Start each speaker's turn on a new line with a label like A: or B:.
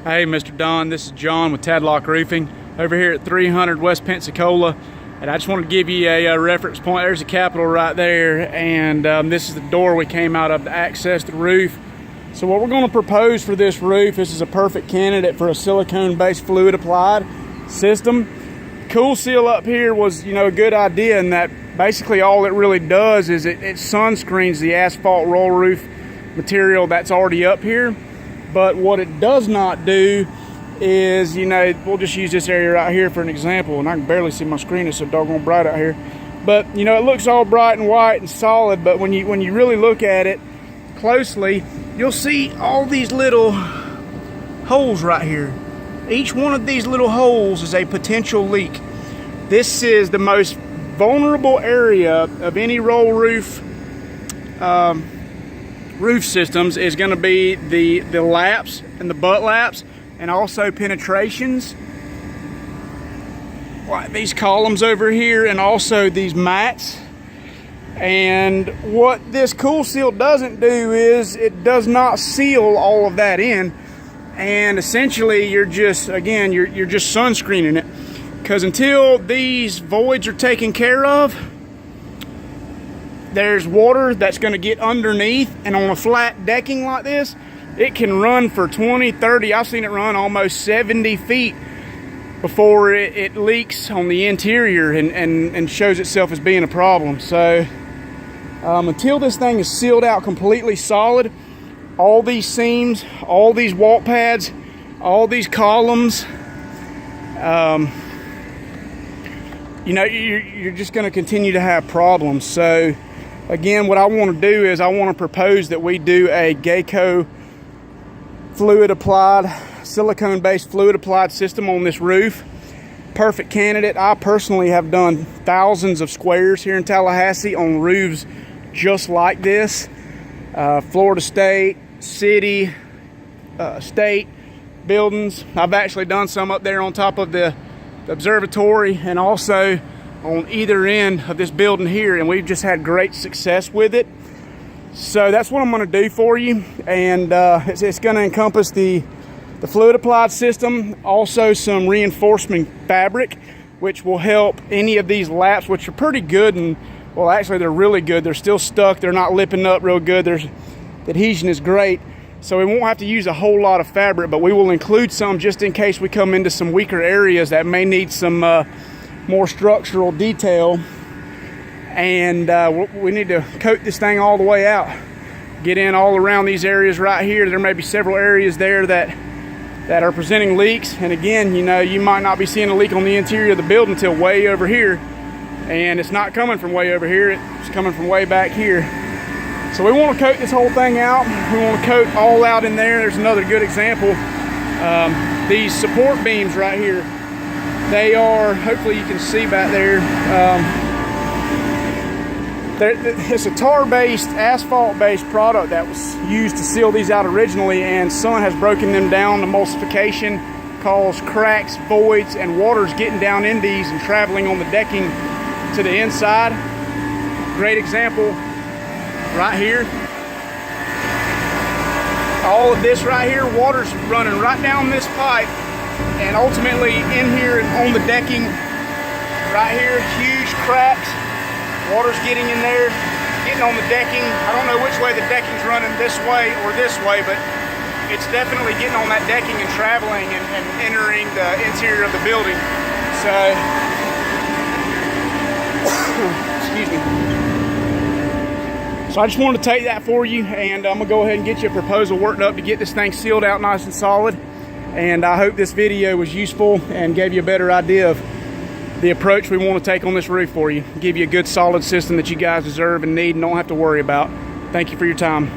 A: Hey, Mr. Don, this is John with Tadlock Roofing over here at 300 West Pensacola. And I just wanted to give you a reference point. There's the Capitol right there, and this is the door we came out of to access the roof. So what we're going to propose for this roof, this is a perfect candidate for a silicone-based fluid applied system. Cool Seal up here was, a good idea in that basically all it really does is it sunscreens the asphalt roll roof material that's already up here. But what it does not do is, we'll just use this area right here for an example, and I can barely see my screen, it's so doggone bright out here. But, it looks all bright and white and solid, but when you really look at it closely, you'll see all these little holes right here. Each one of these little holes is a potential leak. This is the most vulnerable area of any roll roof systems is going to be the laps and the butt laps, and also penetrations like these columns over here, and also these mats. And what this Cool Seal doesn't do is it does not seal all of that in, and essentially you're just sunscreening it, because until these voids are taken care of, there's water that's going to get underneath, and on a flat decking like this, it can run for 20, 30, I've seen it run almost 70 feet before it leaks on the interior and shows itself as being a problem. So until this thing is sealed out completely solid, all these seams, all these walk pads, all these columns, you're just going to continue to have problems. So again, what I want to do is I want to propose that we do a Geico fluid applied, silicone-based fluid applied system on this roof. Perfect candidate. I personally have done thousands of squares here in Tallahassee on roofs just like this. Florida State, city, state buildings. I've actually done some up there on top of the observatory and also on either end of this building here, and we've just had great success with it. So that's what I'm going to do for you, and it's going to encompass the fluid applied system, also some reinforcement fabric, which will help any of these laps, which are pretty good, and well, actually they're really good. They're still stuck, they're not lipping up real good, the adhesion is great. So we won't have to use a whole lot of fabric, but we will include some just in case we come into some weaker areas that may need some more structural detail. And we need to coat this thing all the way out, get in all around these areas right here. There may be several areas there that are presenting leaks, and again, you might not be seeing a leak on the interior of the building until way over here, and it's not coming from way over here, it's coming from way back here. So we want to coat this whole thing out. We want to coat all out in there. There's another good example. These support beams right here, they are, hopefully you can see back there, it's a tar-based, asphalt-based product that was used to seal these out originally, and sun has broken them down. Emulsification caused cracks, voids, and water's getting down in these and traveling on the decking to the inside. Great example right here. All of this right here, water's running right down this pipe, and ultimately in here on the decking right here, huge cracks. Water's getting in there, getting on the decking. I don't know which way the decking's running, this way or this way, but it's definitely getting on that decking and traveling and entering the interior of the building. So, excuse me. So I just wanted to take that for you, and I'm gonna go ahead and get you a proposal worked up to get this thing sealed out nice and solid. And I hope this video was useful and gave you a better idea of the approach we want to take on this roof for you. Give you a good solid system that you guys deserve and need and don't have to worry about. Thank you for your time.